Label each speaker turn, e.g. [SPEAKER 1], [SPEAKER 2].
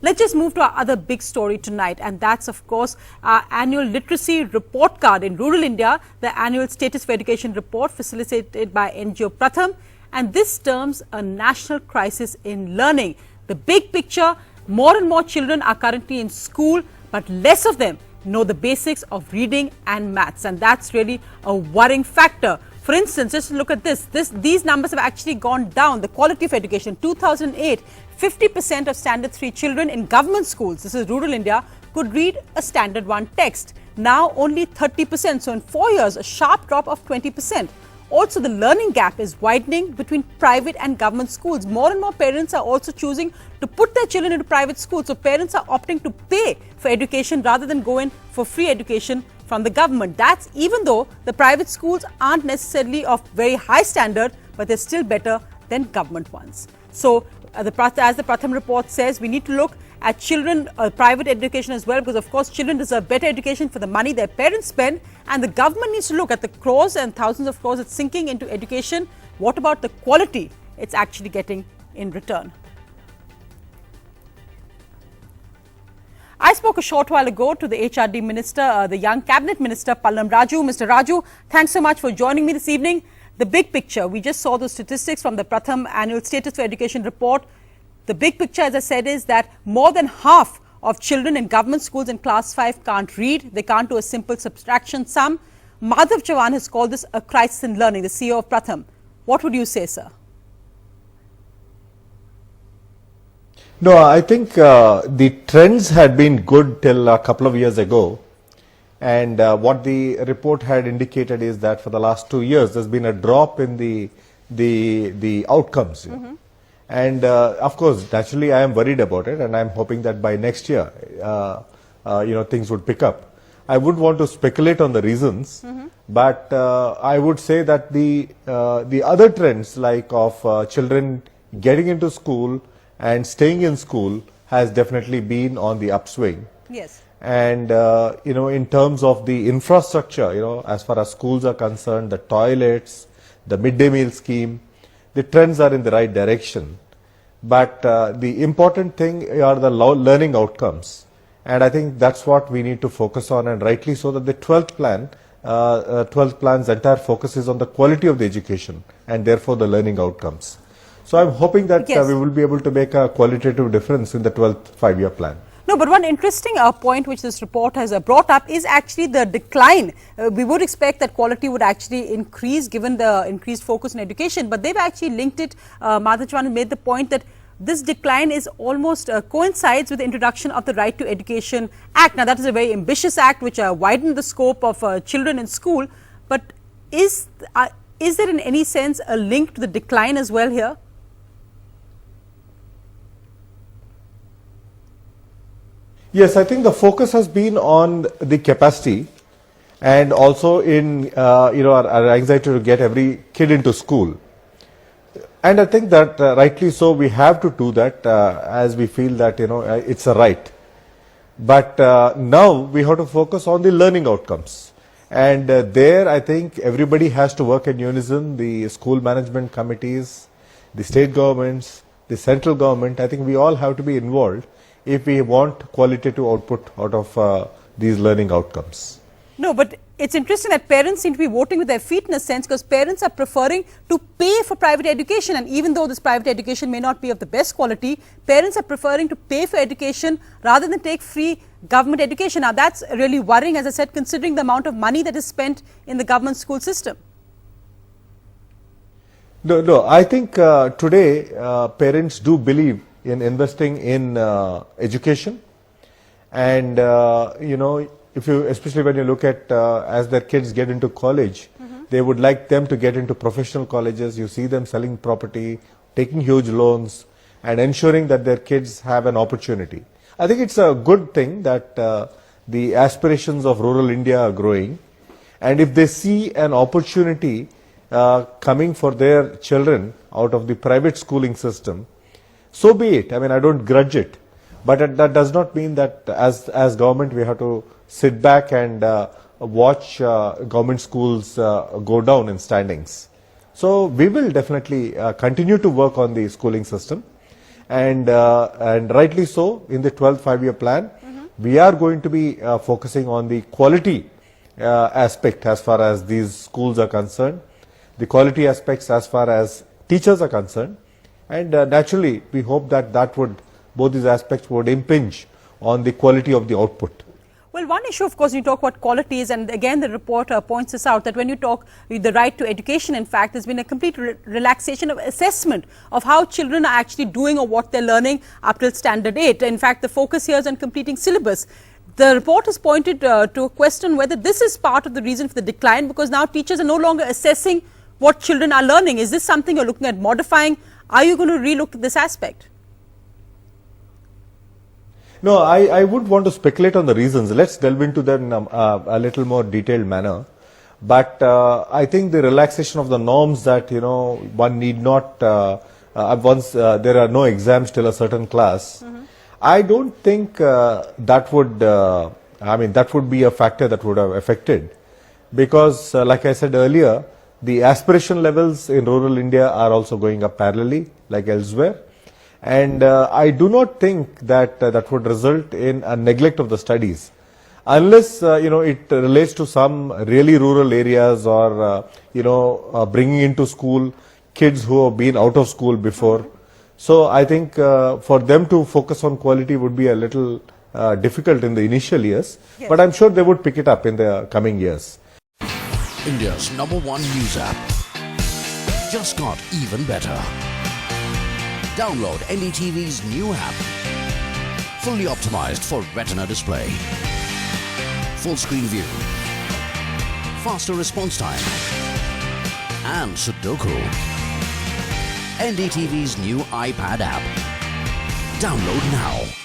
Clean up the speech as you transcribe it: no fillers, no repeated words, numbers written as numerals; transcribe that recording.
[SPEAKER 1] Let's just move to our other big story tonight, and that's, of course, our annual literacy report card in rural India, the annual Status of Education report facilitated by NGO Pratham. And this terms a national crisis in learning. The big picture, more and more children are currently in school, but less of them know the basics of reading and maths. And that's really a worrying factor. For instance, just look at these numbers have actually gone down. The quality of education, 2008, 50% of standard 3 children in government schools, this is rural India, could read a standard 1 text. Now only 30%. So in 4 years, a sharp drop of 20%. Also, the learning gap is widening between private and government schools. More and more parents are also choosing to put their children into private schools. So parents are opting to pay for education rather than go in for free education from the government. That's even though the private schools aren't necessarily of very high standard, but they're still better than government ones. So as the Pratham report says, we need to look at children, private education as well, because of course children deserve better education for the money their parents spend, and the government needs to look at the crores and thousands of crores it's sinking into education. What about the quality it's actually getting in return? I spoke a short while ago to the HRD Minister, the young Cabinet Minister, Pallam Raju. Mr. Raju, thanks so much for joining me this evening. The big picture, we just saw the statistics from the Pratham Annual Status for Education report. The big picture, as I said, is that more than half of children in government schools in class 5 can't read. They can't do a simple subtraction sum. Madhav Chavan has called this a crisis in learning, the CEO of Pratham. What would you say, sir?
[SPEAKER 2] No, I think the trends had been good till a couple of years ago. And what the report had indicated is that for the last 2 years, there's been a drop in the outcomes. Mm-hmm. And of course, naturally, I am worried about it, and I'm hoping that by next year, things would pick up. I would want to speculate on the reasons, mm-hmm. but I would say that the other trends, like of children getting into school and staying in school, has definitely been on the upswing.
[SPEAKER 1] Yes.
[SPEAKER 2] And in terms of the infrastructure, as far as schools are concerned, the toilets, the midday meal scheme, the trends are in the right direction. But the important thing are the learning outcomes. And I think that's what we need to focus on, and rightly so, that the 12th plan's entire focus is on the quality of the education and therefore the learning outcomes. So I'm hoping that
[SPEAKER 1] yes.
[SPEAKER 2] We will be able to make a qualitative difference in the 12th 5-year plan.
[SPEAKER 1] No, but one interesting point which this report has brought up is actually the decline. We would expect that quality would actually increase given the increased focus on education, but they've actually linked it. Madhav Chavan made the point that this decline is almost coincides with the introduction of the Right to Education Act. Now, that is a very ambitious act which widened the scope of children in school. But is there in any sense a link to the decline as well here?
[SPEAKER 2] Yes, I think the focus has been on the capacity and also in our anxiety to get every kid into school. And I think that rightly so, we have to do that as we feel that it's a right. But now we have to focus on the learning outcomes. And there I think everybody has to work in unison, the school management committees, the state governments, the central government. I think we all have to be involved if we want qualitative output out of these learning outcomes.
[SPEAKER 1] No, but it's interesting that parents seem to be voting with their feet in a sense, because parents are preferring to pay for private education, and even though this private education may not be of the best quality, parents are preferring to pay for education rather than take free government education. Now, that's really worrying, as I said, considering the amount of money that is spent in the government school system.
[SPEAKER 2] No, I think today parents do believe in investing in education, and if you, especially when you look at as their kids get into college, mm-hmm. they would like them to get into professional colleges. You see them selling property, taking huge loans, and ensuring that their kids have an opportunity. I think it's a good thing that the aspirations of rural India are growing, and if they see an opportunity coming for their children out of the private schooling system, so be it. I mean, I don't grudge it, but that does not mean that as government we have to sit back and watch government schools go down in standings. So we will definitely continue to work on the schooling system, and rightly so. In the 12th five-year plan, we are going to be focusing on the quality aspect as far as these schools are concerned, the quality aspects as far as teachers are concerned, and naturally we hope that both these aspects would impinge on the quality of the output.
[SPEAKER 1] Well, one issue, of course, you talk about quality is, and again the report points this out, that when you talk the right to education, in fact, there's been a complete relaxation of assessment of how children are actually doing or what they're learning up till standard 8. In fact, the focus here is on completing syllabus. The report has pointed to a question whether this is part of the reason for the decline, because now teachers are no longer assessing what children are learning. Is this something you're looking at modifying? Are you going to relook at this aspect?
[SPEAKER 2] No, I would want to speculate on the reasons. Let's delve into them in a little more detailed manner. But I think the relaxation of the norms that, one need not, once there are no exams till a certain class, I don't think that would be a factor that would have affected. Because like I said earlier, the aspiration levels in rural India are also going up parallelly, like elsewhere. And I do not think that that would result in a neglect of the studies, unless it relates to some really rural areas, or bringing into school kids who have been out of school before. So I think for them to focus on quality would be a little difficult in the initial years, yes. But I'm sure they would pick it up in the coming years.
[SPEAKER 3] India's #1 news app just got even better. Download NDTV's new app, fully optimized for retina display, full screen view, faster response time, and Sudoku. NDTV's new iPad app. Download now.